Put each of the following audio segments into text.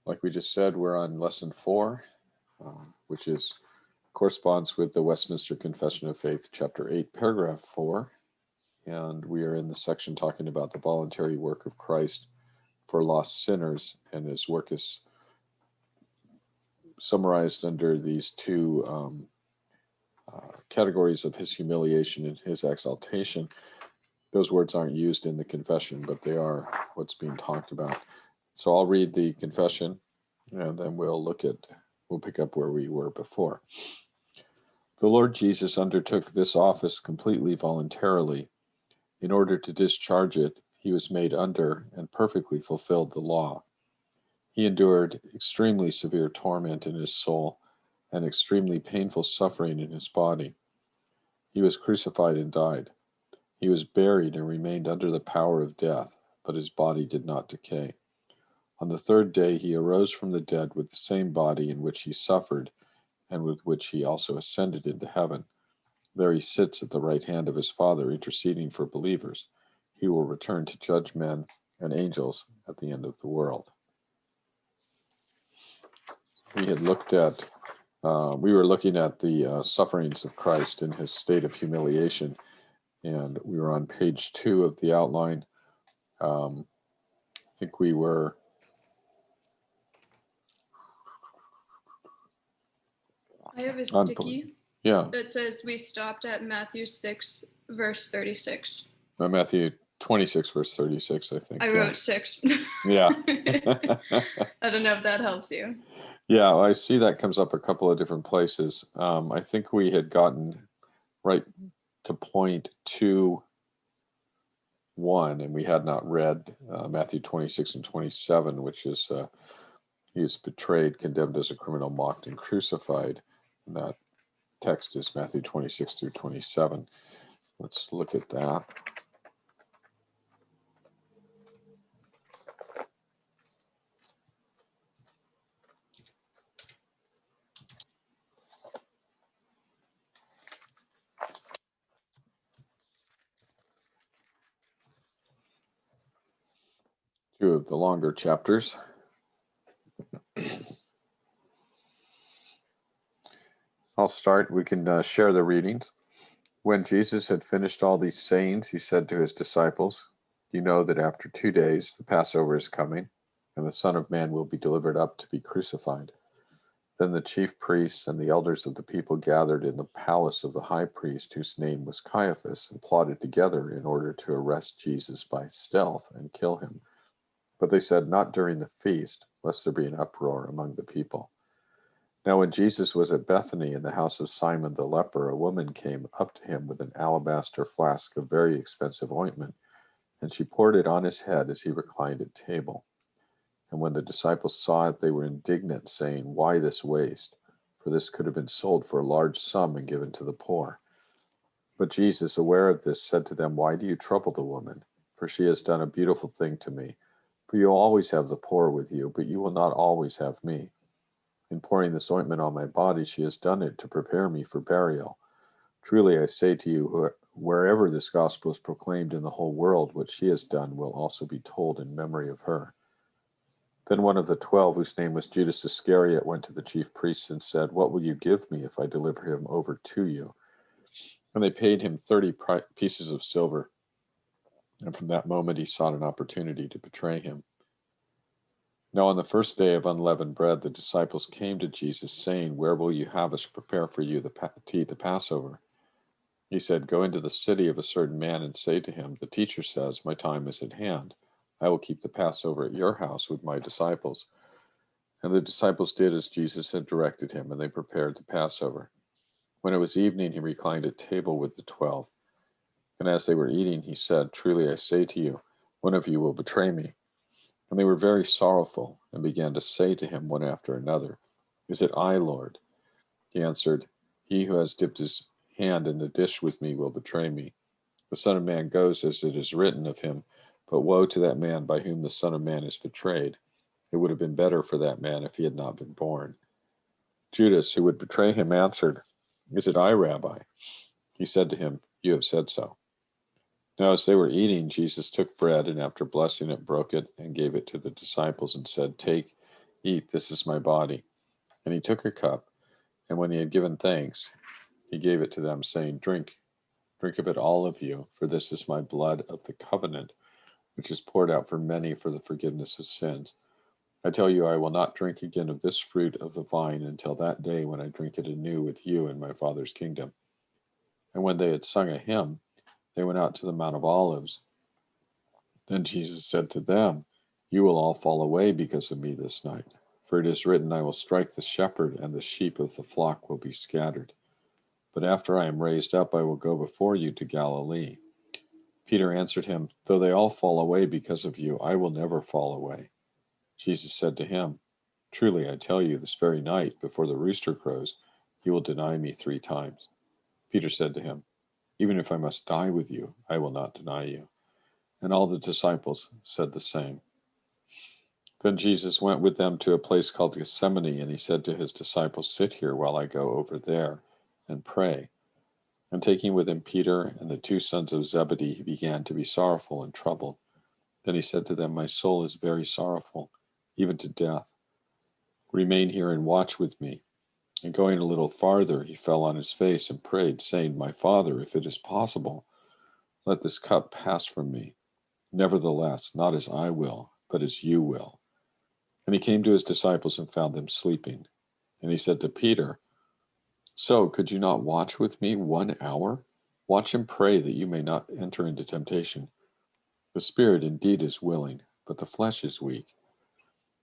Like we just said, we're on lesson 4, which corresponds with the Westminster Confession of Faith, chapter 8, paragraph 4. And we are in the section talking about the voluntary work of Christ for lost sinners, and his work is summarized under these two categories of his humiliation and his exaltation. Those words aren't used in the confession, but they are what's being talked about. So I'll read the confession, and then we'll pick up where we were before. The Lord Jesus undertook this office completely voluntarily. In order to discharge it, he was made under and perfectly fulfilled the law. He endured extremely severe torment in his soul and extremely painful suffering in his body. He was crucified and died. He was buried and remained under the power of death, but his body did not decay. On the third day he arose from the dead with the same body in which he suffered, and with which he also ascended into heaven. There he sits at the right hand of his Father, interceding for believers. He will return to judge men and angels at the end of the world. We had we were looking at the sufferings of Christ in his state of humiliation, and we were on page 2 of the outline. I think we were I have a sticky yeah. that says we stopped at Matthew 6, verse 36. Matthew 26, verse 36, I think. I wrote 6. Yeah. I don't know if that helps you. Yeah, I see that comes up a couple of different places. I think we had gotten right to point 2:1, and we had not read Matthew 26 and 27, which is he is betrayed, condemned as a criminal, mocked, and crucified. And that text is Matthew 26 through 27. Let's look at that. Two of the longer chapters. I'll start. We can share the readings. When Jesus had finished all these sayings, he said to his disciples, "You know that after 2 days the Passover is coming, and the Son of Man will be delivered up to be crucified." Then the chief priests and the elders of the people gathered in the palace of the high priest, whose name was Caiaphas, and plotted together in order to arrest Jesus by stealth and kill him. But they said, "Not during the feast, lest there be an uproar among the people." Now when Jesus was at Bethany in the house of Simon the leper, a woman came up to him with an alabaster flask of very expensive ointment, and she poured it on his head as he reclined at table. And when the disciples saw it, they were indignant, saying, "Why this waste? For this could have been sold for a large sum and given to the poor." But Jesus, aware of this, said to them, "Why do you trouble the woman? For she has done a beautiful thing to me. For you will always have the poor with you, but you will not always have me. In pouring this ointment on my body, she has done it to prepare me for burial. Truly I say to you, wherever this gospel is proclaimed in the whole world, what she has done will also be told in memory of her." Then one of the 12, whose name was Judas Iscariot, went to the chief priests and said, "What will you give me if I deliver him over to you?" And they paid him 30 pieces of silver. And from that moment he sought an opportunity to betray him. Now on the first day of unleavened bread, the disciples came to Jesus, saying, "Where will you have us prepare for you to eat the Passover?" He said, "Go into the city of a certain man and say to him, 'The teacher says, my time is at hand. I will keep the Passover at your house with my disciples.'" And the disciples did as Jesus had directed him, and they prepared the Passover. When it was evening, he reclined at table with the 12. And as they were eating, he said, "Truly I say to you, one of you will betray me." And they were very sorrowful, and began to say to him one after another, "Is it I, Lord?" He answered, "He who has dipped his hand in the dish with me will betray me. The Son of Man goes as it is written of him, but woe to that man by whom the Son of Man is betrayed. It would have been better for that man if he had not been born." Judas, who would betray him, answered, "Is it I, Rabbi?" He said to him, "You have said so." Now as they were eating, Jesus took bread, and after blessing it, broke it, and gave it to the disciples, and said, "Take, Eat, this is my body. And he took a cup, and when he had given thanks, he gave it to them, saying, Drink, drink of it, all of you, for this is my blood of the covenant, which is poured out for many for the forgiveness of sins. I tell you, I will not drink again of this fruit of the vine until that day when I drink it anew with you in my Father's kingdom. And when they had sung a hymn, they went out to the Mount of Olives. Then Jesus said to them, You will all fall away because of me this night. For it is written, I will strike the shepherd, and the sheep of the flock will be scattered. But after I am raised up, I will go before you to Galilee. Peter answered him, Though they all fall away because of you, I will never fall away. Jesus said to him, Truly I tell you, this very night, before the rooster crows, you will deny me 3 times. Peter said to him, Even if I must die with you, I will not deny you. And all the disciples said the same. Then Jesus went with them to a place called Gethsemane, and he said to his disciples, Sit here while I go over there and pray. And taking with him Peter and the 2 sons of Zebedee, he began to be sorrowful and troubled. Then he said to them, My soul is very sorrowful, even to death. Remain here and watch with me. And going a little farther, he fell on his face and prayed, saying, My Father, if it is possible, let this cup pass from me. Nevertheless, not as I will, but as you will. And he came to his disciples and found them sleeping. And he said to Peter, So could you not watch with me 1 hour? Watch and pray that you may not enter into temptation. The spirit indeed is willing, but the flesh is weak.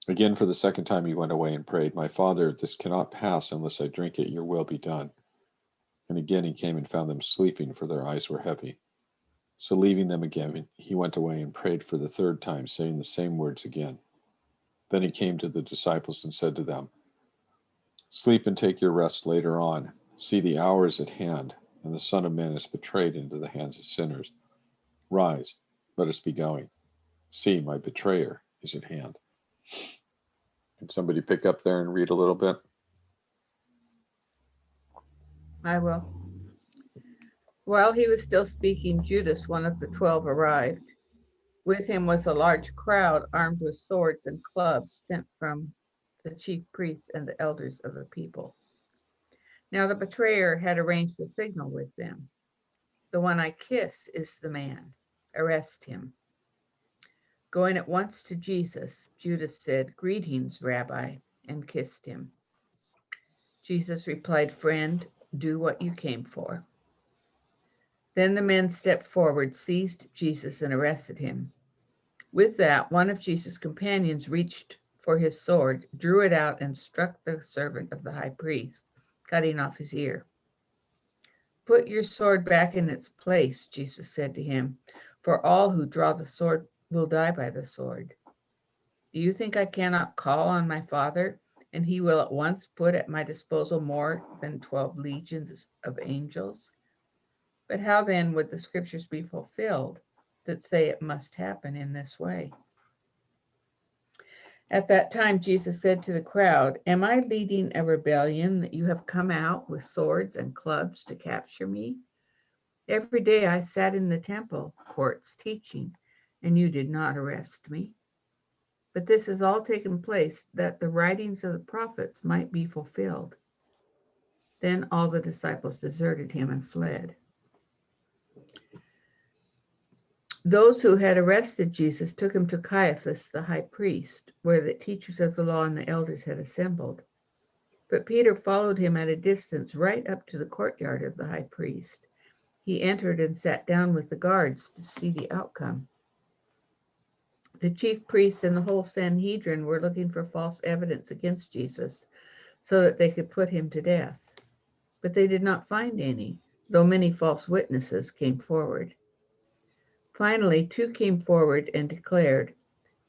Again, for the second time, he went away and prayed, My Father, this cannot pass unless I drink it. Your will be done. And again he came and found them sleeping, for their eyes were heavy. So leaving them again, he went away and prayed for the 3rd time, saying the same words again. Then he came to the disciples and said to them, Sleep and take your rest later on. See, the hour is at hand, and the Son of Man is betrayed into the hands of sinners. Rise, let us be going. See, my betrayer is at hand. Can somebody pick up there and read a little bit? I will. While he was still speaking, Judas, one of the 12, arrived. With him was a large crowd armed with swords and clubs sent from the chief priests and the elders of the people. Now the betrayer had arranged a signal with them. The one I kiss is the man. Arrest him. Going at once to Jesus, Judas said, Greetings, Rabbi, and kissed him. Jesus replied, Friend, do what you came for. Then the men stepped forward, seized Jesus, and arrested him. With that, one of Jesus' companions reached for his sword, drew it out, and struck the servant of the high priest, cutting off his ear. Put your sword back in its place, Jesus said to him, for all who draw the sword will die by the sword. Do you think I cannot call on my Father, and he will at once put at my disposal more than 12 legions of angels? But how then would the scriptures be fulfilled that say it must happen in this way? At that time, Jesus said to the crowd, Am I leading a rebellion that you have come out with swords and clubs to capture me? Every day I sat in the temple courts teaching, and you did not arrest me. But this has all taken place that the writings of the prophets might be fulfilled. Then all the disciples deserted him and fled. Those who had arrested Jesus took him to Caiaphas, the high priest, where the teachers of the law and the elders had assembled. But Peter followed him at a distance right up to the courtyard of the high priest. He entered and sat down with the guards to see the outcome. The chief priests and the whole Sanhedrin were looking for false evidence against Jesus so that they could put him to death. But they did not find any, though many false witnesses came forward. Finally, 2 came forward and declared,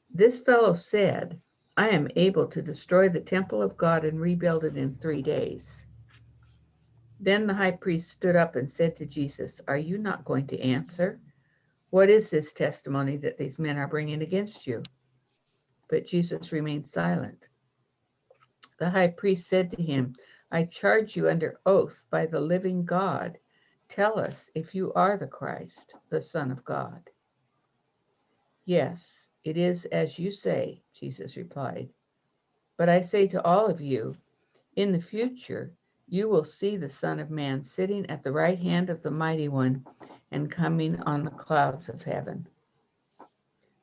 This fellow said, I am able to destroy the temple of God and rebuild it in 3 days. Then the high priest stood up and said to Jesus, Are you not going to answer? What is this testimony that these men are bringing against you? But Jesus remained silent. The high priest said to him, I charge you under oath by the living God. Tell us if you are the Christ, the Son of God. Yes, it is as you say, Jesus replied. But I say to all of you, in the future, you will see the Son of Man sitting at the right hand of the Mighty One and coming on the clouds of heaven.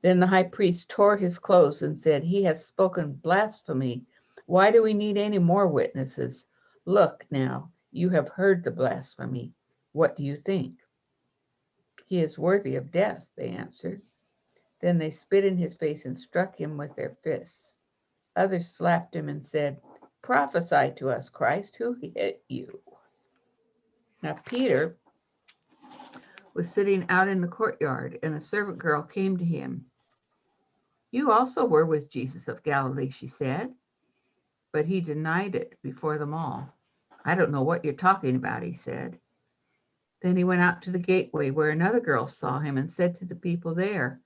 Then the high priest tore his clothes and said, He has spoken blasphemy. Why do we need any more witnesses? Look now, you have heard the blasphemy. What do you think? He is worthy of death, they answered. Then they spit in his face and struck him with their fists. Others slapped him and said, Prophesy to us, Christ, who hit you? Now Peter was sitting out in the courtyard, and a servant girl came to him. You also were with Jesus of Galilee, she said. But he denied it before them all. I don't know what you're talking about, he said. Then he went out to the gateway where another girl saw him and said to the people there,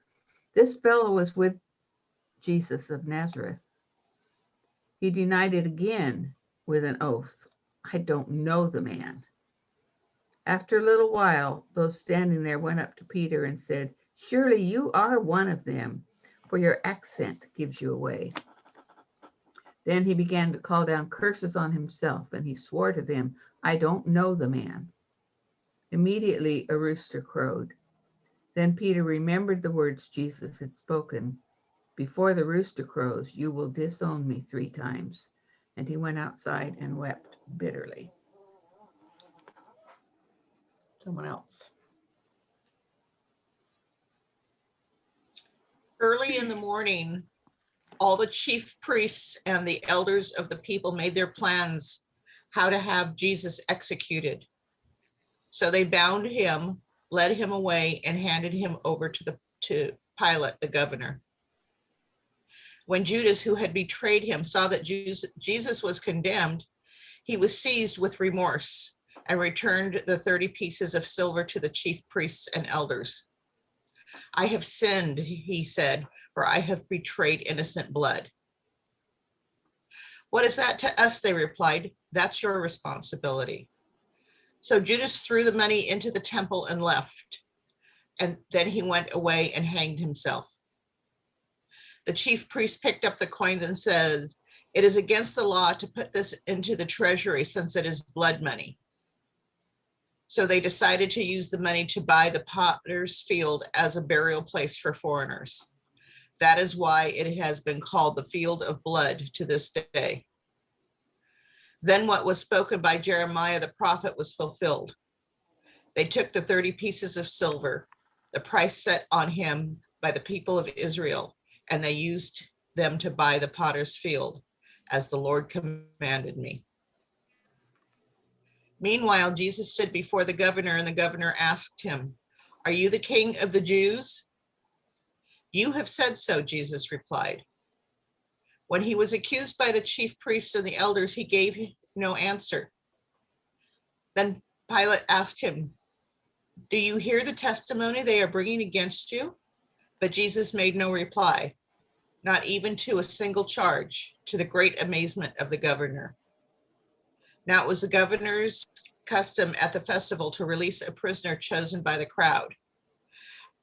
This fellow was with Jesus of Nazareth. He denied it again with an oath. I don't know the man. After a little while, those standing there went up to Peter and said, Surely you are one of them, for your accent gives you away. Then he began to call down curses on himself, and he swore to them, I don't know the man. Immediately a rooster crowed. Then Peter remembered the words Jesus had spoken, Before the rooster crows, you will disown me 3 times. And he went outside and wept bitterly. Someone else. Early in the morning, all the chief priests and the elders of the people made their plans how to have Jesus executed. So they bound him, led him away, and handed him over to Pilate, the governor. When Judas, who had betrayed him, saw that Jesus was condemned, he was seized with remorse and returned the 30 pieces of silver to the chief priests and elders. I have sinned, he said, for I have betrayed innocent blood. What is that to us? They replied. That's your responsibility. So Judas threw the money into the temple and left. And then he went away and hanged himself. The chief priest picked up the coin and said, It is against the law to put this into the treasury since it is blood money. So they decided to use the money to buy the potter's field as a burial place for foreigners. That is why it has been called the field of blood to this day. Then what was spoken by Jeremiah the prophet was fulfilled. They took the 30 pieces of silver, the price set on him by the people of Israel, and they used them to buy the potter's field, as the Lord commanded me. Meanwhile, Jesus stood before the governor, and the governor asked him, Are you the king of the Jews? You have said so, Jesus replied. When he was accused by the chief priests and the elders, he gave no answer. Then Pilate asked him, Do you hear the testimony they are bringing against you? But Jesus made no reply, not even to a single charge, to the great amazement of the governor. Now it was the governor's custom at the festival to release a prisoner chosen by the crowd.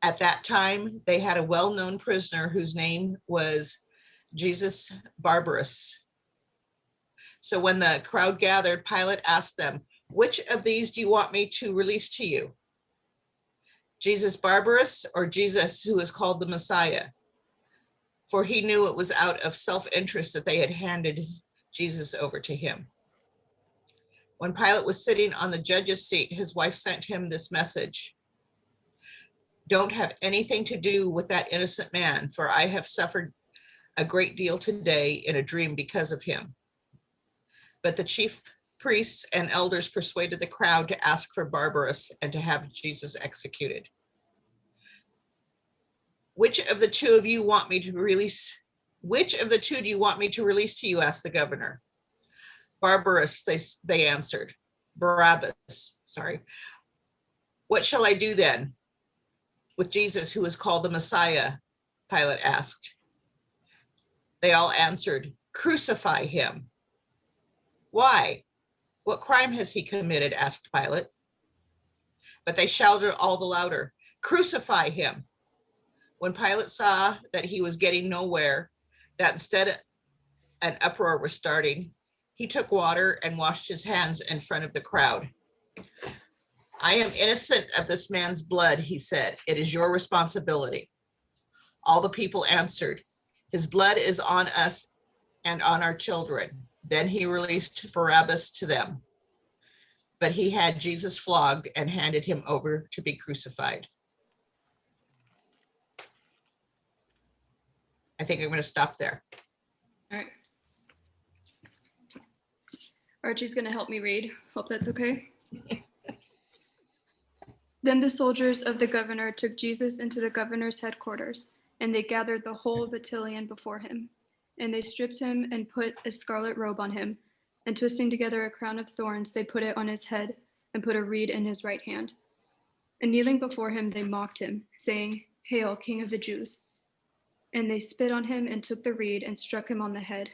At that time, they had a well-known prisoner whose name was Jesus Barabbas. So when the crowd gathered, Pilate asked them, Which of these do you want me to release to you? Jesus Barabbas or Jesus who is called the Messiah? For he knew it was out of self-interest that they had handed Jesus over to him. When Pilate was sitting on the judge's seat, his wife sent him this message. Don't have anything to do with that innocent man, for I have suffered a great deal today in a dream because of him. But the chief priests and elders persuaded the crowd to ask for Barabbas and to have Jesus executed. Which of the two do you want me to release to you? Asked the governor. Barabbas, they answered. Barabbas, sorry. What shall I do then with Jesus, who is called the Messiah? Pilate asked. They all answered, Crucify him. Why? What crime has he committed? Asked Pilate. But they shouted all the louder, Crucify him. When Pilate saw that he was getting nowhere, that instead an uproar was starting, he took water and washed his hands in front of the crowd. I am innocent of this man's blood, he said. It is your responsibility. All the people answered, his blood is on us and on our children. Then he released Barabbas to them. But he had Jesus flogged and handed him over to be crucified. I think I'm going to stop there. All right. Archie's going to help me read. Hope that's okay. Then the soldiers of the governor took Jesus into the governor's headquarters, and they gathered the whole battalion before him. And they stripped him and put a scarlet robe on him, and twisting together a crown of thorns, they put it on his head and put a reed in his right hand. And kneeling before him, they mocked him, saying, "Hail, King of the Jews." And they spit on him and took the reed and struck him on the head.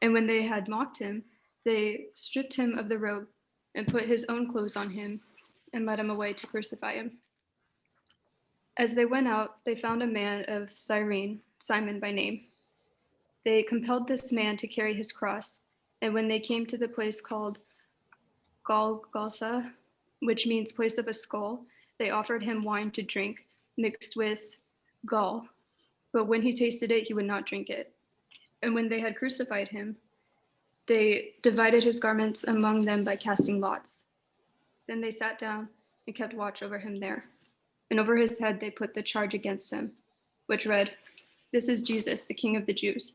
And when they had mocked him, they stripped him of the robe and put his own clothes on him and led him away to crucify him. As they went out, they found a man of Cyrene, Simon by name. They compelled this man to carry his cross, and when they came to the place called Golgotha, which means place of a skull, they offered him wine to drink, mixed with gall. But when he tasted it, he would not drink it. And when they had crucified him, they divided his garments among them by casting lots. Then they sat down and kept watch over him there. And over his head they put the charge against him, which read, "This is Jesus, the King of the Jews."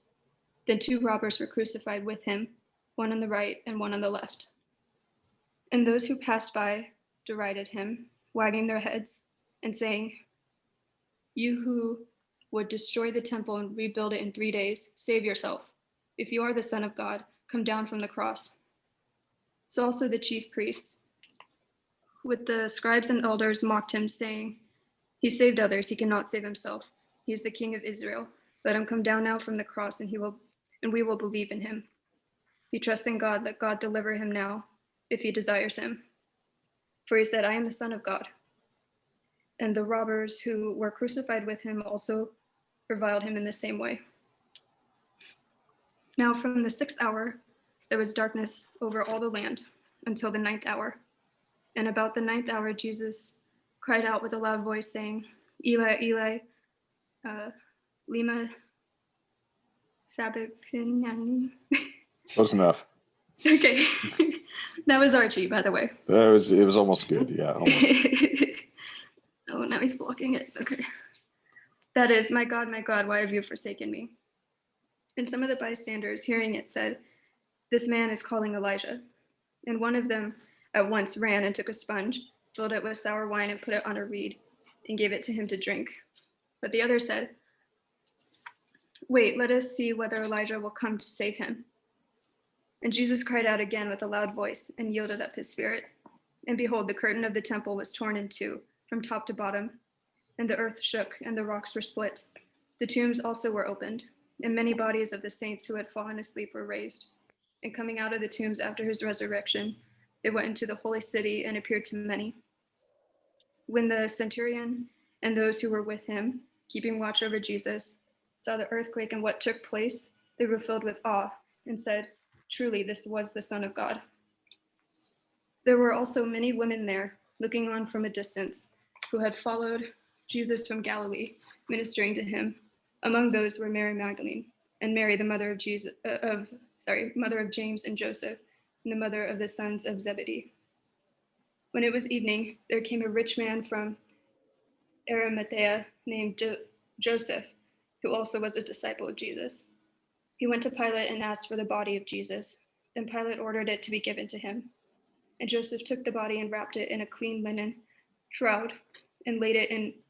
Then 2 robbers were crucified with him, one on the right and one on the left. And those who passed by derided him, wagging their heads and saying, "You who would destroy the temple and rebuild it in 3 days, save yourself. If you are the Son of God, come down from the cross." So also the chief priests, with the scribes and elders, mocked him, saying, "He saved others, he cannot save himself. He is the King of Israel. Let him come down now from the cross, and we will believe in him. He trusts in God, let God deliver him now, if he desires him. For he said, 'I am the Son of God.'" And the robbers who were crucified with him also reviled him in the same way. Now from the 6th hour, there was darkness over all the land until the 9th hour. And about the 9th hour, Jesus cried out with a loud voice, saying, "Eli, Eli, lema sabachthani." Close enough. Okay. That was Archie, by the way. It was almost good. Yeah, almost. Oh, now he's blocking it. Okay. That is, my God, why have you forsaken me?" And some of the bystanders, hearing it, said, "This man is calling Elijah." And one of them at once ran and took a sponge, filled it with sour wine, and put it on a reed, and gave it to him to drink. But the other said, "Wait, let us see whether Elijah will come to save him." And Jesus cried out again with a loud voice and yielded up his spirit. And behold, the curtain of the temple was torn in two from top to bottom, and the earth shook and the rocks were split. The tombs also were opened, and many bodies of the saints who had fallen asleep were raised. And coming out of the tombs after his resurrection, they went into the holy city and appeared to many. When the centurion and those who were with him, keeping watch over Jesus, saw the earthquake and what took place, they were filled with awe and said, "Truly, this was the Son of God." There were also many women there, looking on from a distance, who had followed Jesus from Galilee, ministering to him. Among those were Mary Magdalene, and Mary, the mother of James and Joseph, and the mother of the sons of Zebedee. When it was evening, there came a rich man from Arimathea named Joseph, who also was a disciple of Jesus. He went to Pilate and asked for the body of Jesus. Then Pilate ordered it to be given to him. And Joseph took the body and wrapped it in a clean linen shroud and laid it in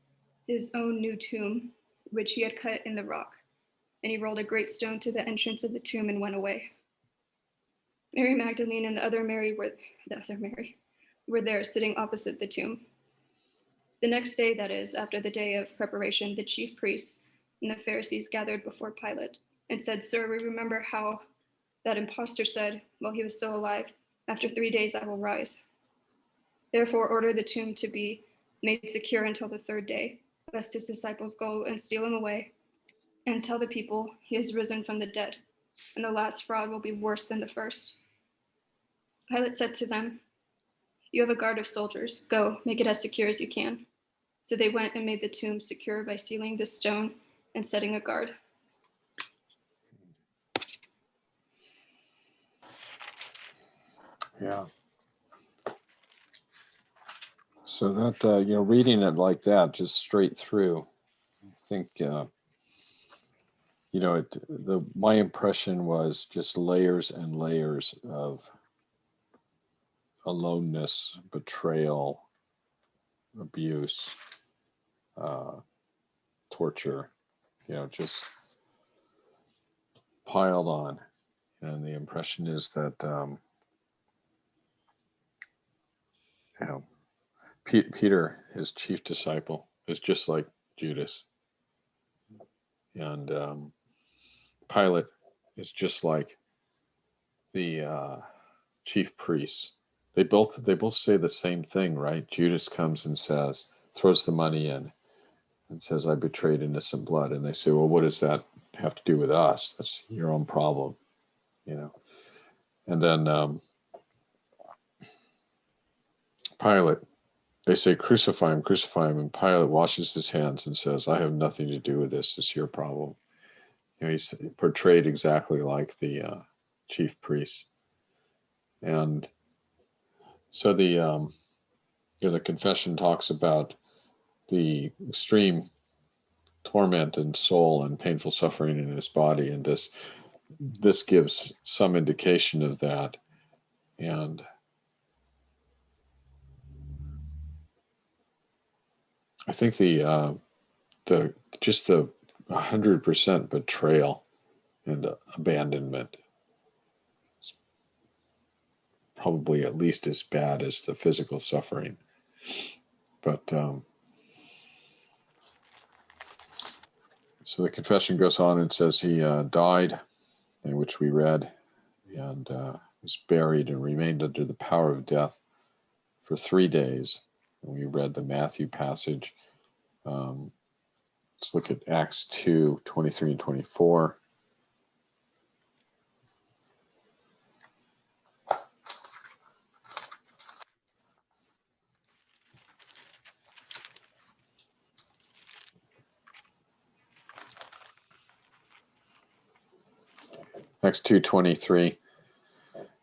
his own new tomb, which he had cut in the rock. And he rolled a great stone to the entrance of the tomb and went away. Mary Magdalene and the other Mary were there sitting opposite the tomb. The next day, that is, after the day of preparation, the chief priests and the Pharisees gathered before Pilate and said, "Sir, we remember how that impostor said, while he was still alive, 'After 3 days I will rise.' Therefore order the tomb to be made secure until the 3rd day, lest his disciples go and steal him away and tell the people he has risen from the dead. and the last fraud will be worse than the first." Pilate said to them, "You have a guard of soldiers. Go, make it as secure as you can." So they went and made the tomb secure by sealing the stone and setting a guard. Yeah. So that, reading it like that, just straight through, I think, my impression was just layers and layers of aloneness, betrayal, abuse, torture, just piled on. And the impression is that, Peter, his chief disciple, is just like Judas. And Pilate is just like the chief priests. They both say the same thing, right? Judas comes and throws the money in and says, "I betrayed innocent blood." And they say, "Well, what does that have to do with us? That's your own problem," And then Pilate, they say, "Crucify him, crucify him." And Pilate washes his hands and says, "I have nothing to do with this. It's your problem." He's portrayed exactly like the chief priests. And so the confession talks about the extreme torment in soul and painful suffering in his body, and this gives some indication of that. And I think the 100% betrayal and abandonment is probably at least as bad as the physical suffering. But so the confession goes on and says he died, in which we read, and was buried and remained under the power of death for 3 days. And we read the Matthew passage. Let's look at Acts 2:23 and 24. Acts 2:23.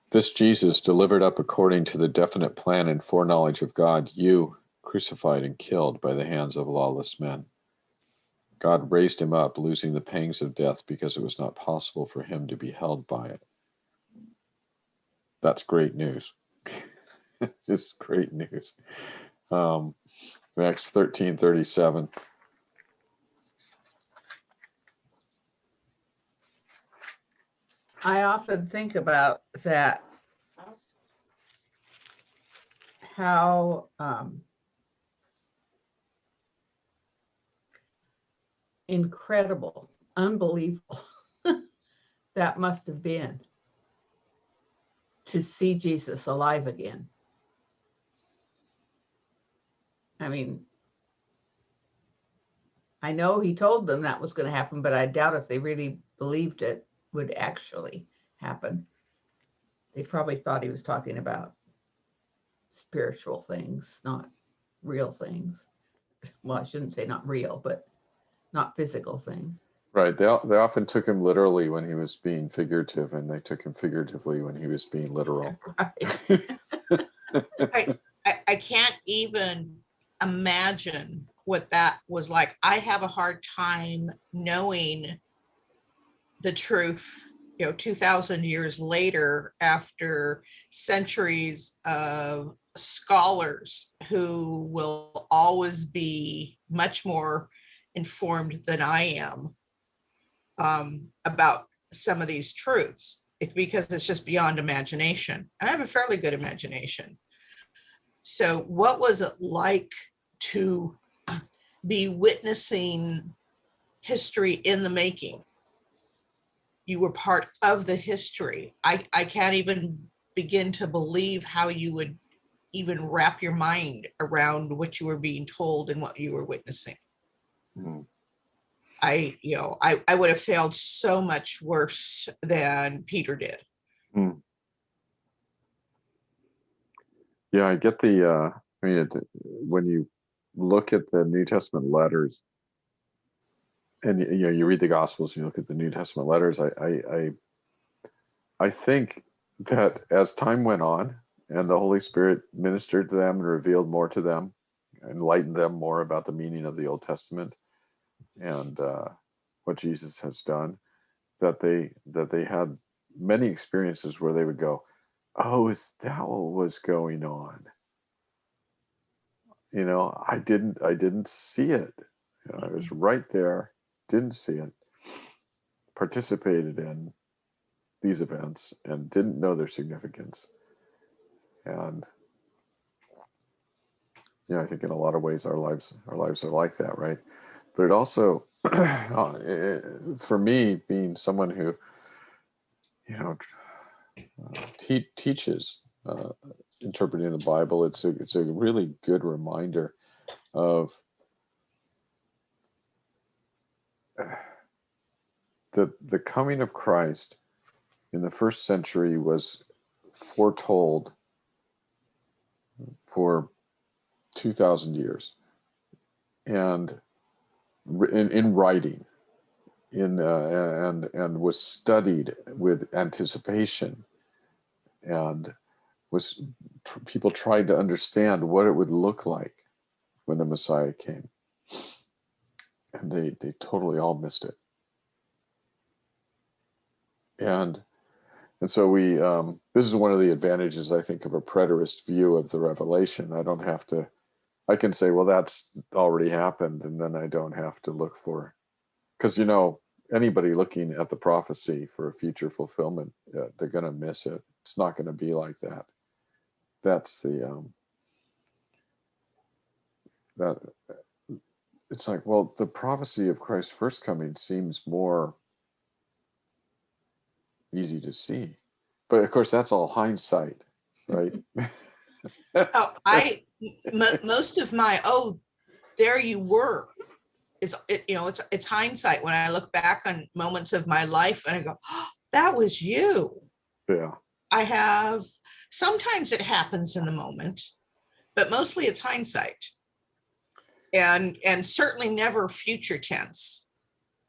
This Jesus, delivered up according to the definite plan and foreknowledge of God, you crucified and killed by the hands of lawless men. God raised him up, losing the pangs of death, because it was not possible for him to be held by it. That's great news. Just great news. Acts 13:37. I often think about that, how incredible, unbelievable that must have been to see Jesus alive again. I mean, I know he told them that was going to happen, but I doubt if they really believed it would actually happen. They probably thought he was talking about spiritual things, not real things. Well, I shouldn't say not real, but not physical things. Right. They often took him literally when he was being figurative, and they took him figuratively when he was being literal. Right. I can't even imagine what that was like. I have a hard time knowing the truth, 2,000 years later, after centuries of scholars who will always be much more informed than I am about some of these truths, because it's just beyond imagination. And I have a fairly good imagination. So what was it like to be witnessing history in the making? You were part of the history. I can't even begin to believe how you would even wrap your mind around what you were being told and what you were witnessing. Mm. I would have failed so much worse than Peter did. Yeah, I get the, I mean, when you look at the New Testament letters and, you read the Gospels, you look at the New Testament letters, I think that as time went on and the Holy Spirit ministered to them and revealed more to them, enlightened them more about the meaning of the Old Testament and what Jesus has done, that they had many experiences where they would go, "Oh, is that what was going on? I didn't see it. I was right there, didn't see it, participated in these events and didn't know their significance." And I think in a lot of ways our lives are like that, right? But it also, for me, being someone who, teaches interpreting the Bible, it's a really good reminder of the coming of Christ in the first century was foretold for 2,000 years, and in writing, and was studied with anticipation, and people tried to understand what it would look like when the Messiah came, and they totally all missed it. And so we this is one of the advantages, I think, of a preterist view of the Revelation. I can say, well, that's already happened, and then I don't have to look for, because anybody looking at the prophecy for a future fulfillment, they're going to miss it. It's not going to be like that. That's the that it's like, well, the prophecy of Christ's first coming seems more easy to see, but of course that's all hindsight, right? Oh, most of my, there you were. It's hindsight when I look back on moments of my life and I go, oh, that was you. Yeah. Sometimes it happens in the moment, but mostly it's hindsight, and certainly never future tense.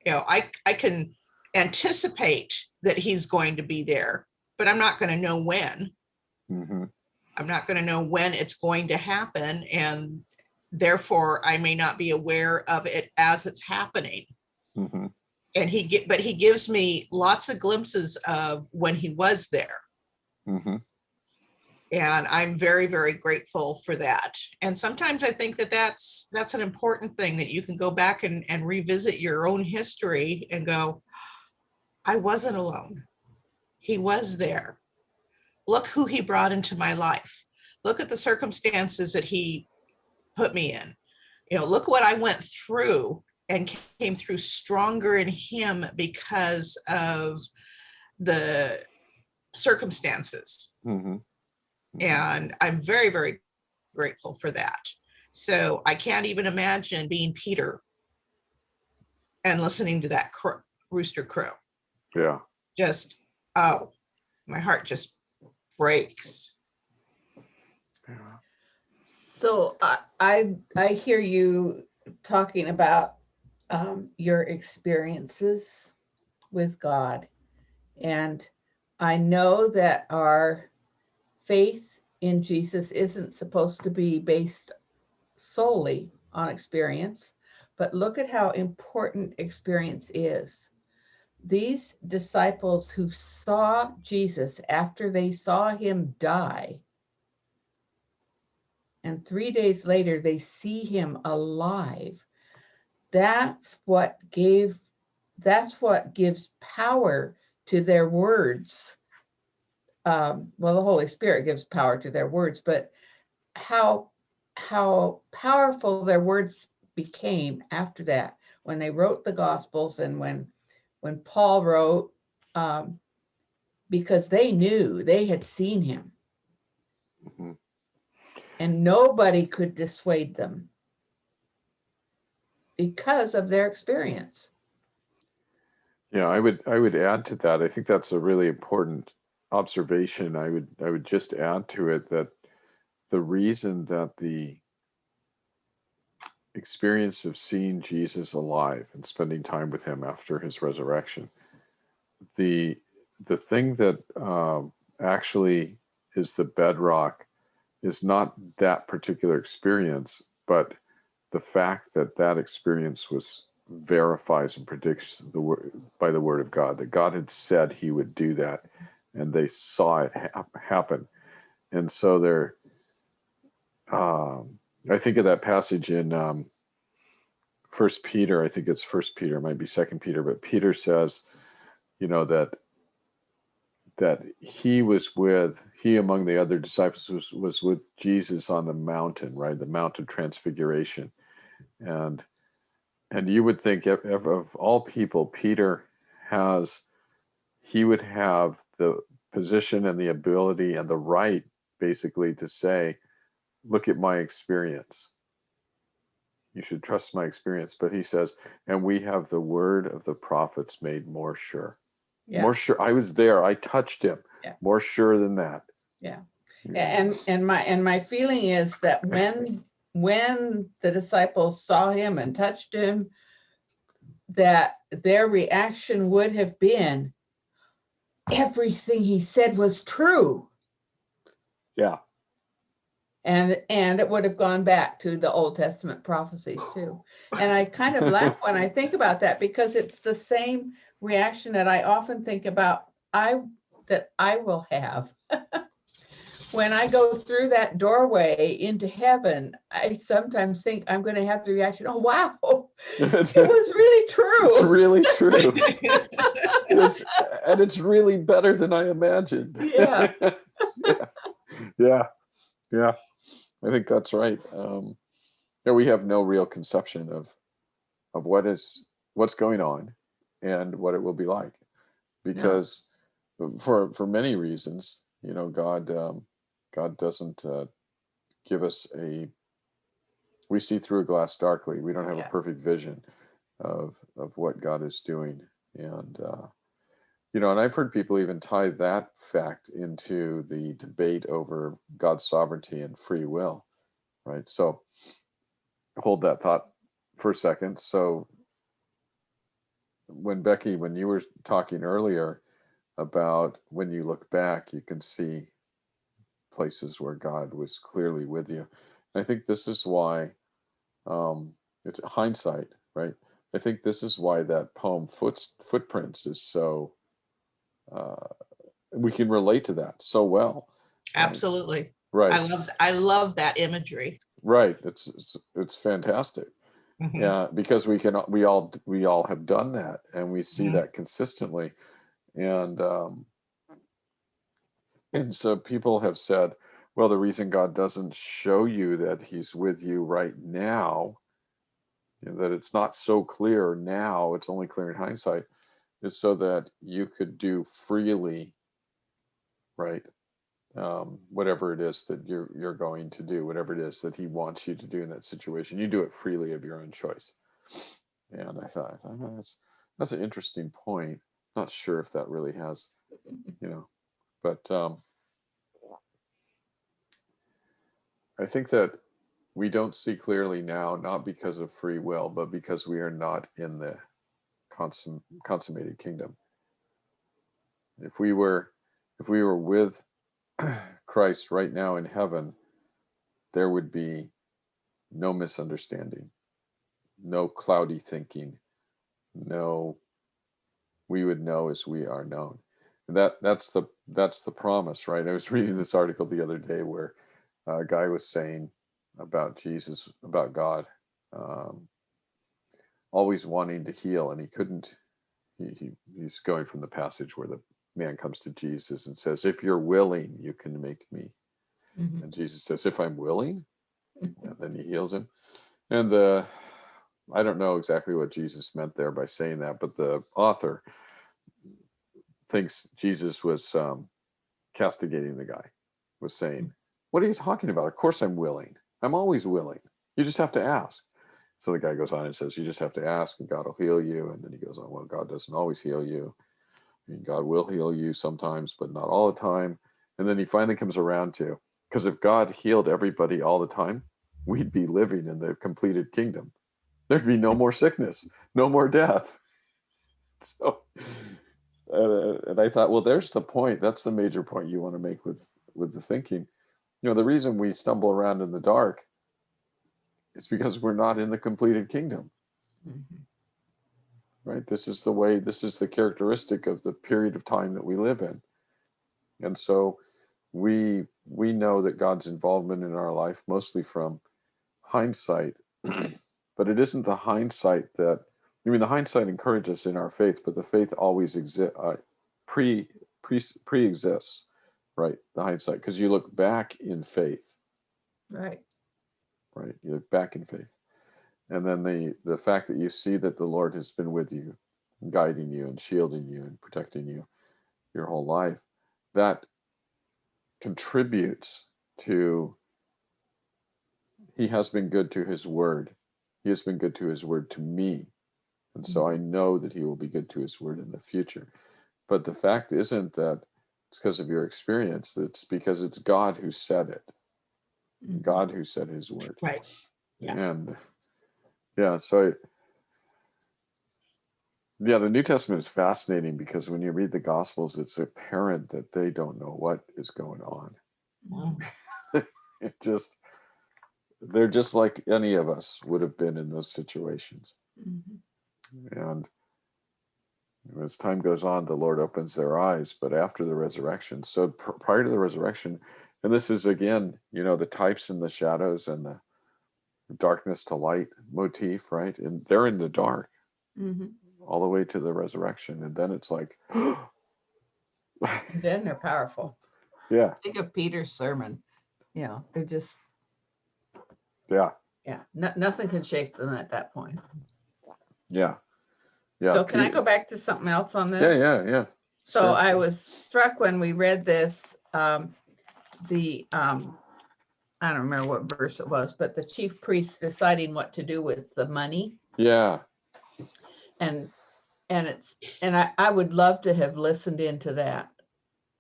I can anticipate that he's going to be there, but I'm not going to know when. Mm-hmm. I'm not going to know when it's going to happen, and therefore I may not be aware of it as it's happening. Mm-hmm. And he gives me lots of glimpses of when he was there. Mm-hmm. And I'm very, very grateful for that. And sometimes I think that that's an important thing, that you can go back and revisit your own history and go, I wasn't alone. He was there. Look who he brought into my life. Look at the circumstances that he put me in. Look what I went through, and came through stronger in him because of the circumstances. Mm-hmm. And I'm very, very grateful for that. So I can't even imagine being Peter and listening to that rooster crow. Yeah. Just, my heart just breaks. Yeah. So I hear you talking about your experiences with God, and I know that our faith in Jesus isn't supposed to be based solely on experience, but look at how important experience is. These disciples who saw Jesus after they saw him die, and 3 days later they see him alive, that's what gives power to their words. Well, the Holy Spirit gives power to their words, but how powerful their words became after that, when they wrote the Gospels, and when Paul wrote, because they knew, they had seen him. Mm-hmm. And nobody could dissuade them because of their experience. Yeah, I would add to that. I think that's a really important observation. I would just add to it that the reason that the experience of seeing Jesus alive and spending time with him after his resurrection, the the thing that actually is the bedrock is not that particular experience, but the fact that that experience was verifies and predicts the word by the word of God, that God had said he would do that, and they saw it happen. And so there, I think of that passage in First Peter. I think it's First Peter, it might be Second Peter, but Peter says, you know, that he among the other disciples was with Jesus on the mountain, right? The Mount of Transfiguration. And you would think of all people, he would have the position and the ability and the right basically to say, look at my experience. You should trust my experience. But he says, and we have the word of the prophets made more sure. Yeah. More sure. I was there. I touched him. Yeah. More sure than that. Yeah. And my feeling is that when the disciples saw him and touched him, that their reaction would have been, everything he said was true. Yeah. And it would have gone back to the Old Testament prophecies too. And I kind of laugh when I think about that, because it's the same reaction that I often think about that I will have. When I go through that doorway into heaven, I sometimes think I'm going to have the reaction, oh, wow, it was really true. It's really true. It's really better than I imagined. Yeah. Yeah. I think that's right. We have no real conception of what's going on and what it will be like, because for many reasons, God doesn't give us we see through a glass darkly. We don't have a perfect vision of what God is doing. And and I've heard people even tie that fact into the debate over God's sovereignty and free will, right? So hold that thought for a second. So when you were talking earlier about when you look back, you can see places where God was clearly with you. And I think this is why it's hindsight, right? I think this is why that poem Footprints is so we can relate to that so well. Absolutely. Right. I love that imagery. Right. It's fantastic. Mhm. Yeah, because we all have done that, and we see that consistently. And so people have said, well, the reason God doesn't show you that he's with you right now, that it's not so clear now, it's only clear in hindsight, is so that you could do freely, right? Whatever it is that you're going to do, whatever it is that he wants you to do in that situation, you do it freely of your own choice. And I thought oh, that's an interesting point. Not sure if that really has, but I think that we don't see clearly now, not because of free will, but because we are not in the consummated kingdom. If we were with Christ right now in heaven, there would be no misunderstanding, no cloudy thinking, we would know as we are known. And that's the promise, right? I was reading this article the other day where a guy was saying about Jesus, about God, always wanting to heal, and he couldn't. He's going from the passage where the man comes to Jesus and says, if you're willing, you can make me. And Jesus says, if I'm willing, and then he heals him. And I don't know exactly what Jesus meant there by saying that, but the author thinks Jesus was castigating the guy, was saying, what are you talking about? Of course I'm willing. I'm always willing. You just have to ask. So the guy goes on and says, you just have to ask and God will heal you. And then he goes on, well, God doesn't always heal you. I mean, God will heal you sometimes, but not all the time. And then he finally comes around to, because if God healed everybody all the time, we'd be living in the completed kingdom. There'd be no more sickness, no more death. So, and I thought, well, there's the point. That's the major point you want to make with the thinking. You know, the reason we stumble around in the dark is because we're not in the completed kingdom, right? This is the way, this is the characteristic of the period of time that we live in. And so we know that God's involvement in our life mostly from hindsight, but it isn't the hindsight that, I mean, the hindsight encourages us in our faith, but the faith always pre-exists, right? The hindsight, because you look back in faith, Right. right? You look back in faith. And then the fact that you see that the Lord has been with you, guiding you and shielding you and protecting you your whole life, that contributes to, he has been good to his word. He has been good to his word to me. And so I know that he will be good to his word in the future. But the fact isn't that it's because of your experience. It's because it's God who said it. God who said his word. Right. Yeah. And yeah, so yeah, the New Testament is fascinating because when you read the Gospels, it's apparent that they don't know what is going on. Mm. It just, they're just like any of us would have been in those situations. And as time goes on, the Lord opens their eyes, but after the resurrection, so prior to the resurrection, and this is again, you know, the types and the shadows and the darkness to light motif, right? And they're in the dark all the way to the resurrection. And then it's like, Then they're powerful. yeah, Think of Peter's sermon. Yeah, they're just, yeah, nothing can shake them at that point. yeah, yeah. So can I go back to something else on this? Yeah. So Sure. I was struck when we read this, I don't remember what verse it was, but the chief priest deciding what to do with the money. Yeah, And I would love to have listened into that,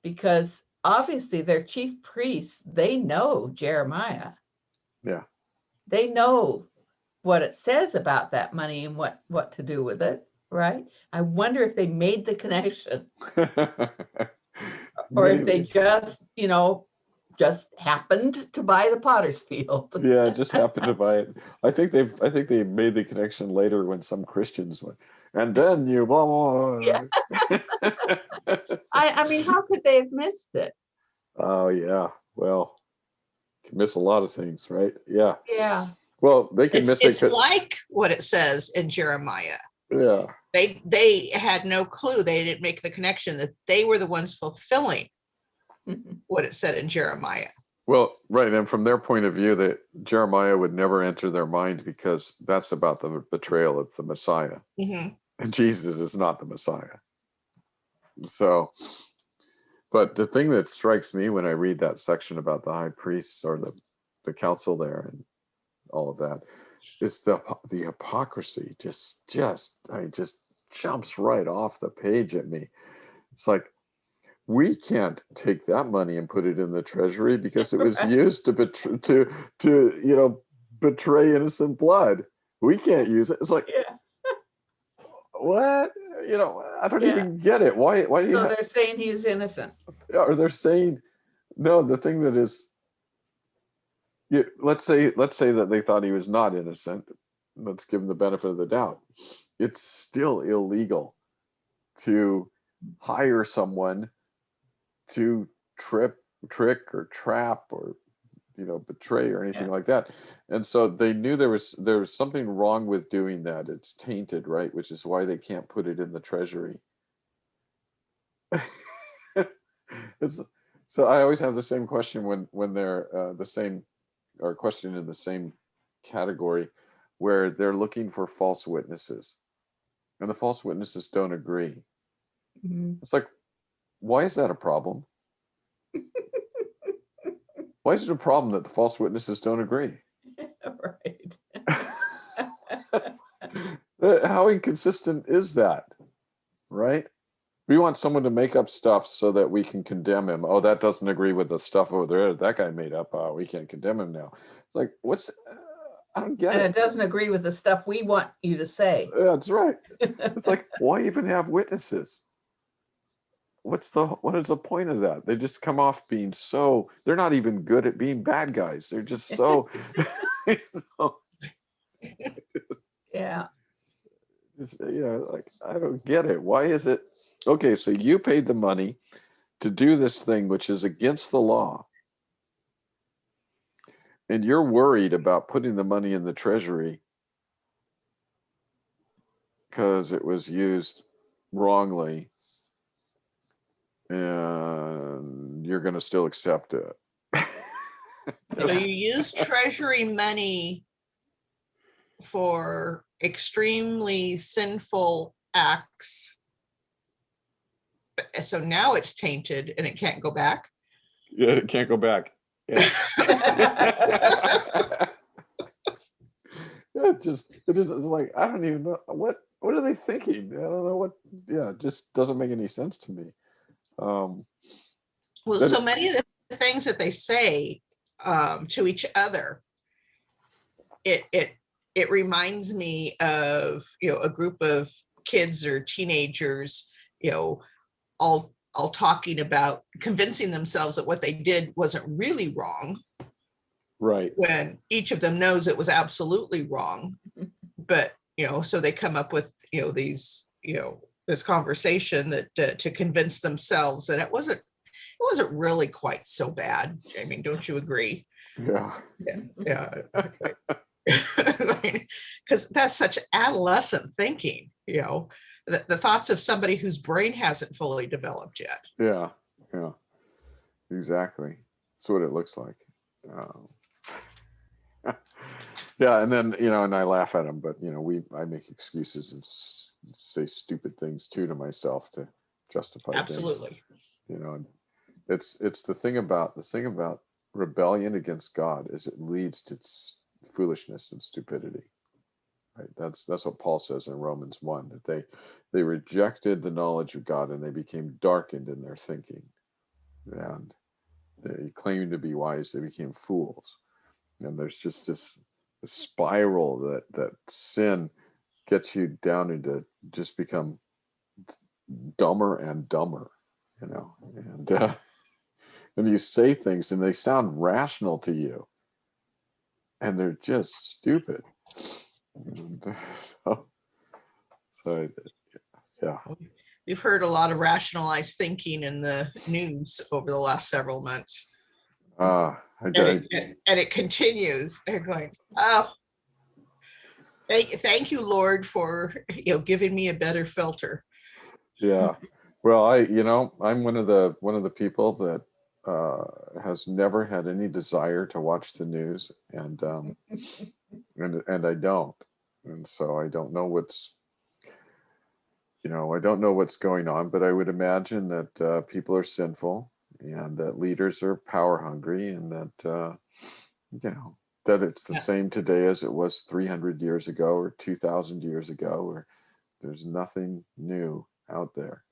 because obviously their chief priests, they know Jeremiah. yeah. They know what it says about that money and what to do with it, right? I wonder if they made the connection, or if they just happened to buy the potter's field. Yeah, just happened to buy it. I think they made the connection later when some Christians went, and then you blah, blah, blah. Yeah. I mean, how could they have missed it? Oh yeah. Well, can miss a lot of things, right? Yeah. Yeah. Well, they can miss It's it. like what it says in Jeremiah. Yeah. They had no clue. They didn't make the connection that they were the ones fulfilling what it said in Jeremiah. Well, right. And from their point of view, that Jeremiah would never enter their mind because that's about the betrayal of the Messiah. Mhm. And Jesus is not the Messiah. So, but the thing that strikes me when I read that section about the high priests or the council there and all of that is the hypocrisy just jumps right off the page at me. It's like, we can't take that money and put it in the treasury because it was used to betray innocent blood. We can't use it. It's like, what? I don't even get it. Why do you So they're saying he was innocent. or they're saying no, the thing that is, let's say that they thought he was not innocent. Let's give him the benefit of the doubt. It's still illegal to hire someone to trick or trap or betray or anything like that. And so they knew there was something wrong with doing that. It's tainted, right? Which is why they can't put it in the treasury. So I always have the same question when they're the same, or question in the same category, where they're looking for false witnesses and the false witnesses don't agree. It's like, why is that a problem? Why is it a problem that the false witnesses don't agree? Right. How inconsistent is that? Right? We want someone to make up stuff so that we can condemn him. Oh, that doesn't agree with the stuff over there that guy made up. We can't condemn him now. It's like, I don't get And it. it doesn't agree with the stuff we want you to say. That's right. It's like, why even have witnesses? What is the point of that? They just come off being so, they're not even good at being bad guys. They're just so, you know, Yeah. like, I don't get it. Why is it? Okay, so you paid the money to do this thing, which is against the law. And you're worried about putting the money in the treasury because it was used wrongly, and you're going to still accept it. So you use treasury money for extremely sinful acts. So now it's tainted and it can't go back. Yeah, it can't go back. Yeah. It's like, I don't even know what are they thinking? I don't know what. Yeah, it just doesn't make any sense to me. Well, That- so many of the things that they say to each other, it reminds me of, a group of kids or teenagers, all talking about convincing themselves that what they did wasn't really wrong, Right. when each of them knows it was absolutely wrong. But so they come up with these this conversation that to convince themselves that it wasn't really quite so bad. I mean, don't you agree? Yeah. Yeah. Because that's such adolescent thinking, the thoughts of somebody whose brain hasn't fully developed yet. Yeah. Yeah. Exactly. That's what it looks like. Yeah, and then and I laugh at them, but I make excuses and say stupid things too to myself to justify Absolutely. things. And it's the thing about rebellion against God is it leads to foolishness and stupidity. Right? That's what Paul says in Romans 1, that they rejected the knowledge of God and they became darkened in their thinking, and they claimed to be wise, they became fools. And there's just this spiral that sin gets you down into just become dumber and dumber, and you say things and they sound rational to you and they're just stupid. And, so yeah. We've heard a lot of rationalized thinking in the news over the last several months. And it continues. They're going, oh, thank you, Lord, for giving me a better filter. Yeah. Well, I'm one of the people that has never had any desire to watch the news, and I don't, and so I don't know what's going on, but I would imagine that people are sinful and that leaders are power hungry, and that that it's the same today as it was 300 years ago or 2,000 years ago, or there's nothing new out there.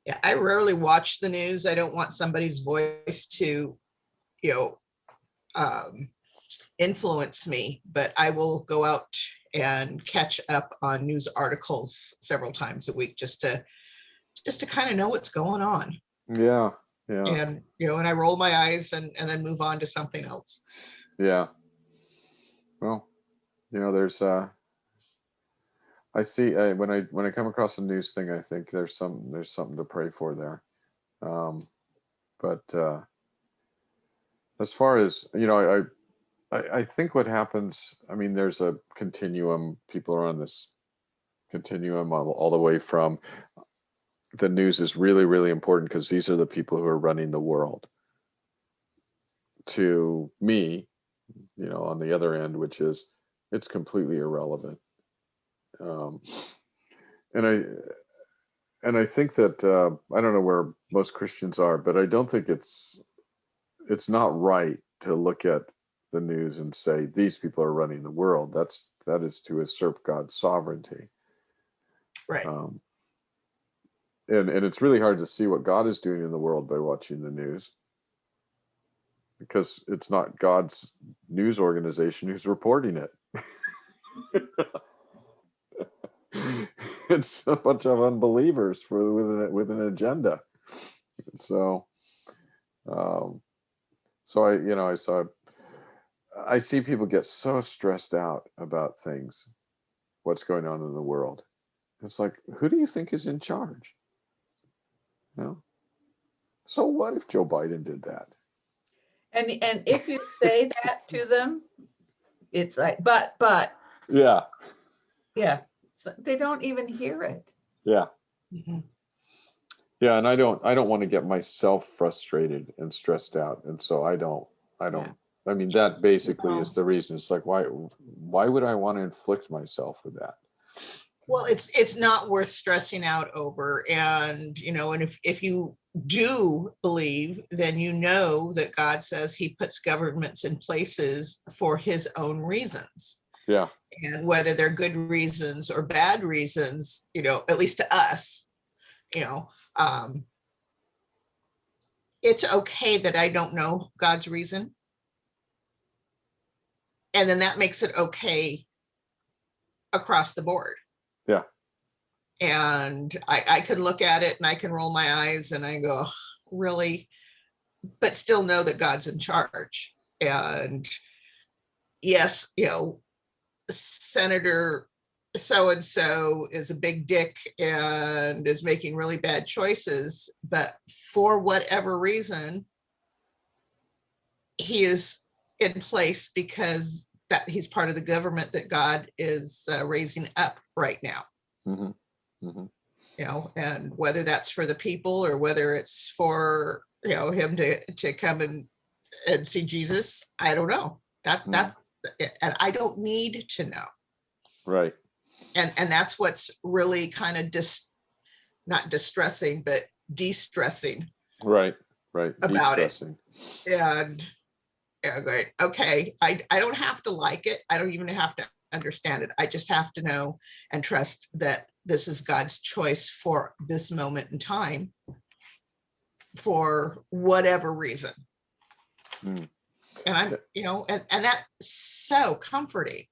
Yeah, I rarely watch the news. I don't want somebody's voice to, influence me, but I will go out and catch up on news articles several times a week just to kind of know what's going on. Yeah. And and I roll my eyes and then move on to something else. Yeah. Well, there's I see when I come across a news thing, I think there's something to pray for there. But as far as I think what happens, I mean, there's a continuum. People are on this continuum all the way from the news is really, really important because these are the people who are running the world, to me, on the other end, which is it's completely irrelevant. And I think that I don't know where most Christians are, but I don't think it's not right to look at the news and say these people are running the world. That's that is to usurp God's sovereignty. Right. And it's really hard to see what God is doing in the world by watching the news, because it's not God's news organization who's reporting it. It's a bunch of unbelievers with an agenda. So, I see people get so stressed out about things, what's going on in the world. It's like, who do you think is in charge? So what if Joe Biden did that? And if you say that to them, it's like, but Yeah. so they don't even hear it. Yeah. Mhm. Yeah. And I don't want to get myself frustrated and stressed out. And so I don't, I mean, that basically is the reason. It's like, why would I want to inflict myself with that? Well, it's not worth stressing out over. And, and if you do believe, then you know that God says he puts governments in places for his own reasons. Yeah. And whether they're good reasons or bad reasons, at least to us, it's okay that I don't know God's reason. And then that makes it okay across the board. Yeah. And I can look at it and I can roll my eyes and I go, really? But still know that God's in charge. And yes, Senator so-and-so is a big dick and is making really bad choices, but for whatever reason, he is in place because that he's part of the government that God is raising up right now. Mm-hmm. Mm-hmm. And whether that's for the people or whether it's for him to come and see Jesus, I don't know. That's and I don't need to know. Right. And that's what's really kind of not distressing, but de-stressing. Right. About it. And great. Okay. I don't have to like it. I don't even have to understand it. I just have to know and trust that this is God's choice for this moment in time for whatever reason. And I'm, and that's so comforting.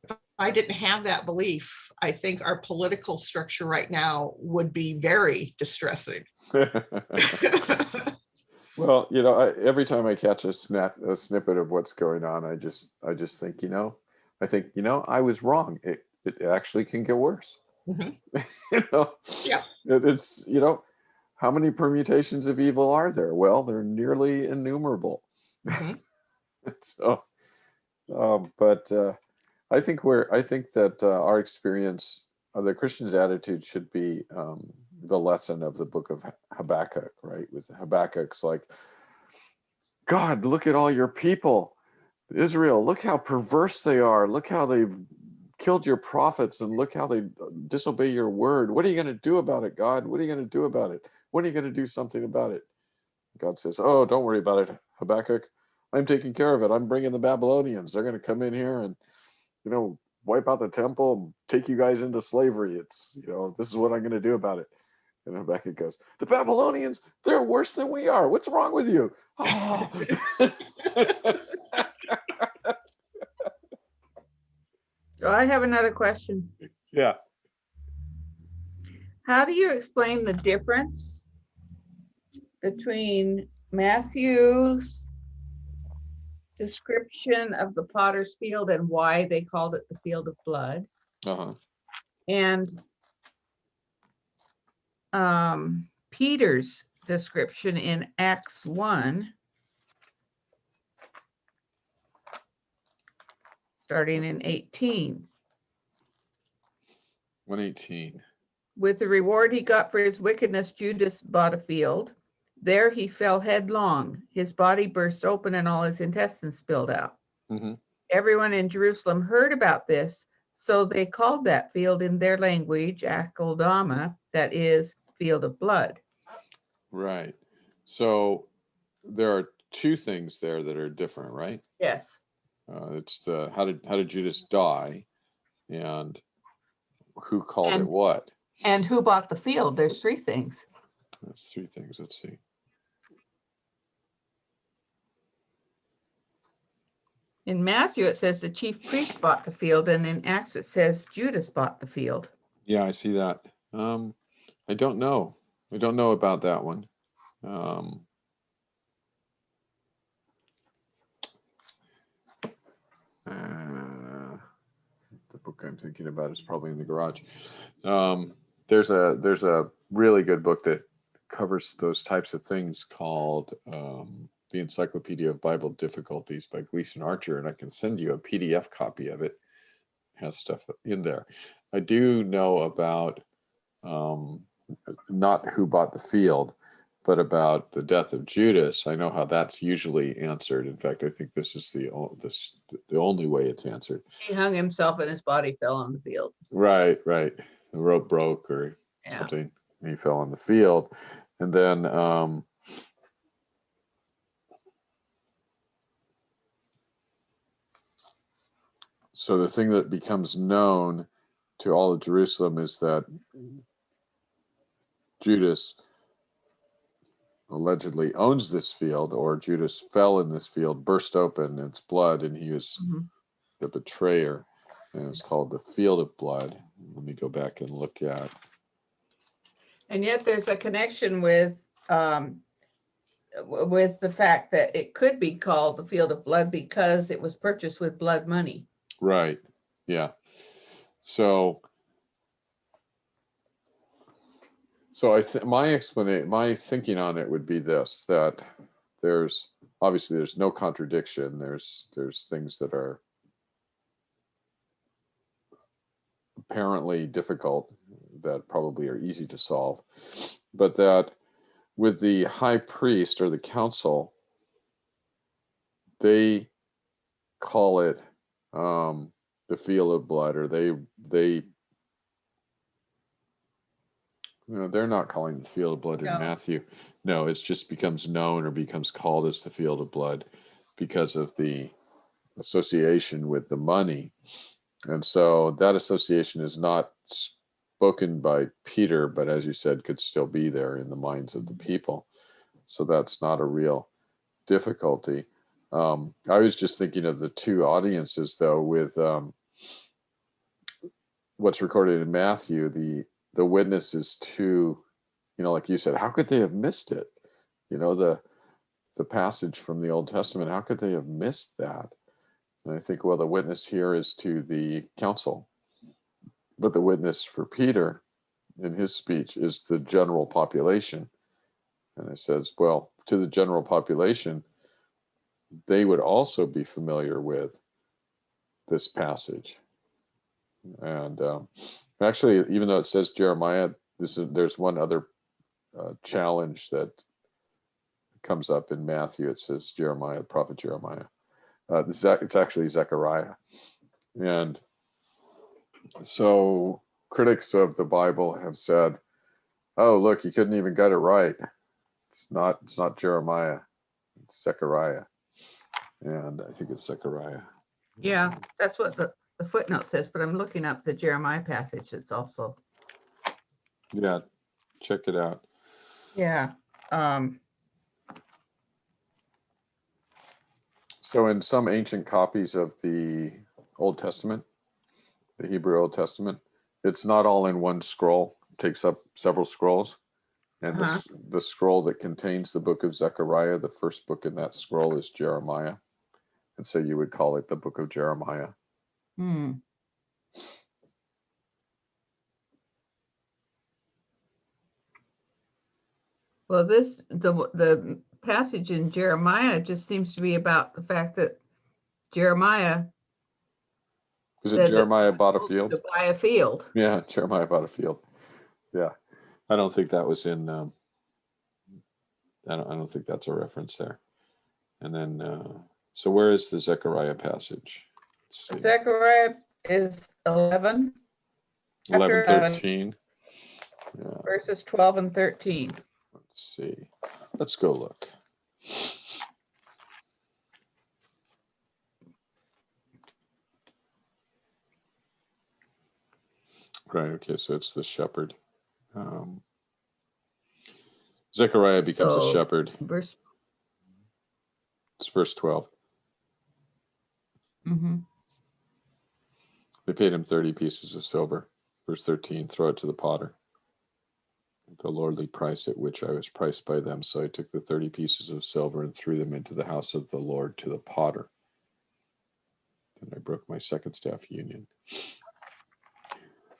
If I didn't have that belief, I think our political structure right now would be very distressing. Well, every time I catch a snippet of what's going on, I just think, I was wrong. It actually can get worse. Mm-hmm. Yeah. It's, how many permutations of evil are there? Well, they're nearly innumerable. Mm-hmm. So, but I think that our experience, the Christian's attitude should be the lesson of the book of Habakkuk, right? With Habakkuk's like, God, look at all your people, Israel, look how perverse they are. Look how they've killed your prophets and look how they disobey your word. What are you going to do about it, God? What are you going to do about it? When are you going to do something about it? God says, oh, don't worry about it, Habakkuk. I'm taking care of it. I'm bringing the Babylonians. They're going to come in here and, wipe out the temple and take you guys into slavery. It's, this is what I'm going to do about it. And Habakkuk goes, the Babylonians, they're worse than we are. What's wrong with you? Oh. So I have another question. Yeah. How do you explain the difference between Matthew's description of the potter's field and why they called it the field of blood, and Peter's description in Acts 1, starting in 18? 118. With the reward he got for his wickedness, Judas bought a field. There he fell headlong. His body burst open and all his intestines spilled out. Mm-hmm. Everyone in Jerusalem heard about this, so they called that field in their language Akeldama, that is, field of blood. Right. So there are two things there that are different, right? Yes. It's the how did Judas die, and who called it And- what? And who bought the field? There's three things. That's three things. Let's see. In Matthew, it says the chief priest bought the field, and in Acts, it says Judas bought the field. Yeah, I see that. I don't know. I don't know about that one. The book I'm thinking about is probably in the garage. There's a really good book that covers those types of things called The Encyclopedia of Bible Difficulties by Gleason Archer, and I can send you a PDF copy of it. It has stuff in there. I do know about not who bought the field, but about the death of Judas. I know how that's usually answered. In fact, I think this is the only way it's answered. He hung himself and his body fell on the field. Right. The rope broke or something. He fell on the field. And then so the thing that becomes known to all of Jerusalem is that Judas allegedly owns this field, or Judas fell in this field, burst open its blood, and he was the betrayer. And it's called the Field of Blood. Let me go back and look at. And yet there's a connection with the fact that it could be called the Field of Blood because it was purchased with blood money. Right. Yeah. So my thinking on it would be this: that there's no contradiction. There's things that are apparently difficult that probably are easy to solve, but that with the high priest or the council, they call it the Field of Blood, or they they're not calling it the Field of Blood in Matthew. No, it just becomes known or becomes called as the Field of Blood because of the association with the money. And so that association is not spoken by Peter, but as you said, could still be there in the minds of the people. So that's not a real difficulty. I was just thinking of the two audiences, though, with what's recorded in Matthew. The witness is to, like you said, how could they have missed it? The passage from the Old Testament, how could they have missed that? And I think, well, the witness here is to the council, but the witness for Peter in his speech is the general population. And it says, well, to the general population, they would also be familiar with this passage. And actually, even though it says Jeremiah, there's one other challenge that comes up in Matthew. It says Jeremiah, prophet Jeremiah. It's actually Zechariah. And so critics of the Bible have said, oh, look, you couldn't even get it right. It's not Jeremiah, it's Zechariah. And I think it's Zechariah. Yeah, that's what the footnote says, but I'm looking up the Jeremiah passage. It's also. Yeah, check it out. Yeah. So in some ancient copies of the Old Testament, the Hebrew Old Testament, it's not all in one scroll. It takes up several scrolls. And the scroll that contains the book of Zechariah, the first book in that scroll is Jeremiah. And so you would call it the book of Jeremiah. Well, the passage in Jeremiah just seems to be about the fact that Jeremiah. Is it Jeremiah bought a field? To buy a field. Yeah, Jeremiah bought a field. Yeah, I don't think that was in. I don't think that's a reference there. And then, so where is the Zechariah passage? Zechariah is 11. 11, 13. Yeah. Verses 12 and 13. Let's see. Let's go look. Right. Okay. So it's the shepherd. Um, Zechariah becomes a So shepherd. verse. It's verse 12. Mhm. They paid him 30 pieces of silver. Verse 13, throw it to the potter. The lordly price at which I was priced by them. So I took the 30 pieces of silver and threw them into the house of the Lord to the potter. And I broke my second staff union. So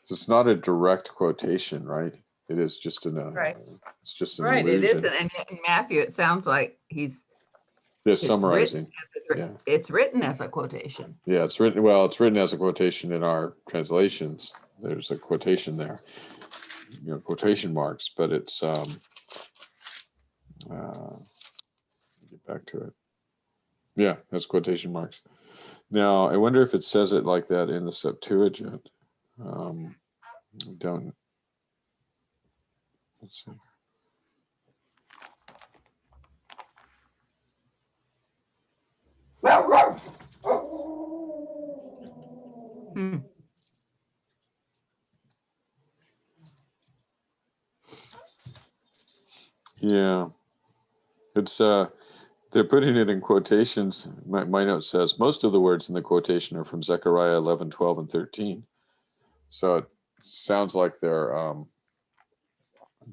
it's not a direct quotation, right? It is just Right. it's just an Right. It allusion. isn't. And yet in Matthew, it sounds like They're it's summarizing. written. It's written as a quotation. Yeah, it's written. Well, it's written as a quotation in our translations. There's a quotation there, quotation marks, but it's get back to it. Yeah, has quotation marks. Now, I wonder if it says it like that in the Septuagint. Don't. Let's see. Hmm. Yeah, it's they're putting it in quotations. My note says most of the words in the quotation are from Zechariah 11, 12, and 13. So it sounds like they're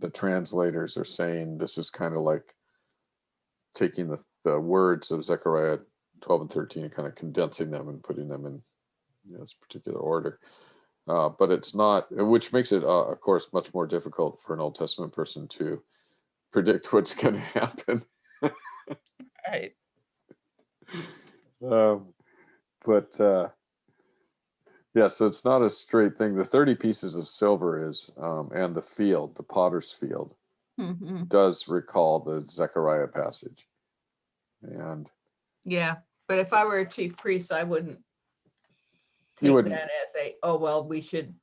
the translators are saying this is kind of like taking the words of Zechariah 12 and 13 and kind of condensing them and putting them in this particular order. But it's not, which makes it, of course, much more difficult for an Old Testament person to predict what's going to happen. Right. But yeah, so it's not a straight thing. The 30 pieces of silver is, and the field, the potter's field, Hmm. does recall the Zechariah passage. And Yeah. But if I were a chief priest, I wouldn't you take wouldn't, that as well, we should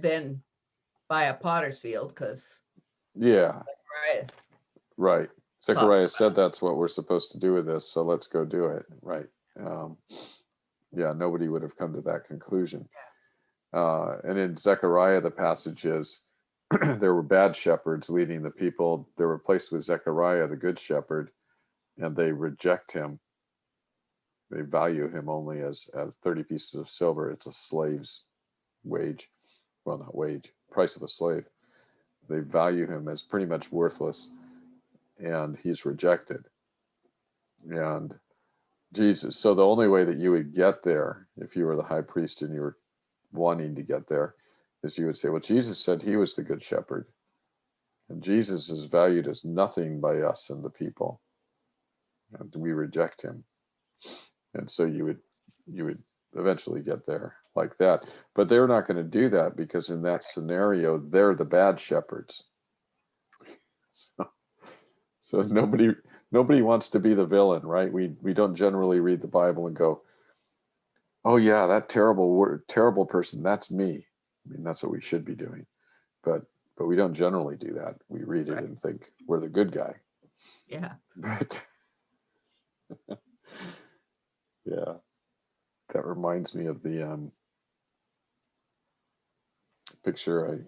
then buy a potter's field because yeah, right. right. Talks Zechariah about said that's what we're supposed to do with this, so let's go do it. Right. Yeah, nobody would have come to that conclusion. And in Zechariah, the passage is there were bad shepherds leading the people. They were placed with Zechariah, the good shepherd, and they reject him. They value him only as 30 pieces of silver. It's a slave's wage. Well, not wage, price of a slave. They value him as pretty much worthless, and he's rejected. And Jesus, so the only way that you would get there, if you were the high priest and you were wanting to get there, is you would say, well, Jesus said he was the good shepherd. And Jesus is valued as nothing by us and the people. And we reject him. And so you would eventually get there like that. But they're not going to do that because in that scenario, they're the bad shepherds. So nobody wants to be the villain, right? We don't generally read the Bible and go, oh yeah, that terrible person, that's me. I mean, that's what we should be doing. But we don't generally do that. We read it Right. and think we're the good guy. Yeah. But yeah, that reminds me of the picture.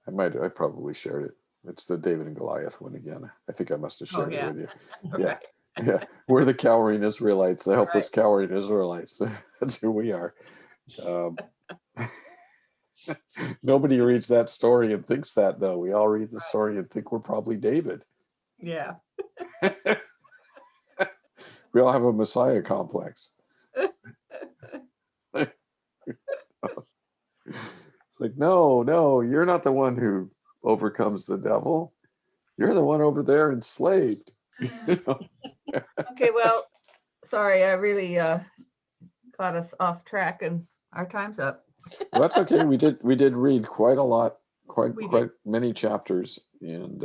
I probably shared it. It's the David and Goliath one again. I think I must have shared it with you. Yeah. Right. Yeah. We're the cowering Israelites, the helpless Right. cowering Israelites. That's who we are. Nobody reads that story and thinks that, though. We all read the story and think we're probably David. Yeah. We all have a Messiah complex. It's like, no, you're not the one who overcomes the devil. You're the one over there enslaved. Okay, well, sorry, I really got us off track and our time's up. Well, that's okay. We did read quite a lot, quite We did. many chapters, and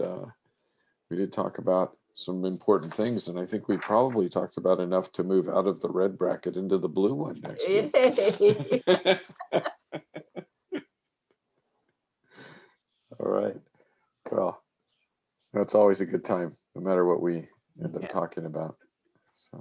we did talk about some important things. And I think we probably talked about enough to move out of the red bracket into the blue one next week. Yay. All right. Well, that's always a good time, no matter what we end up Yeah. talking about. So.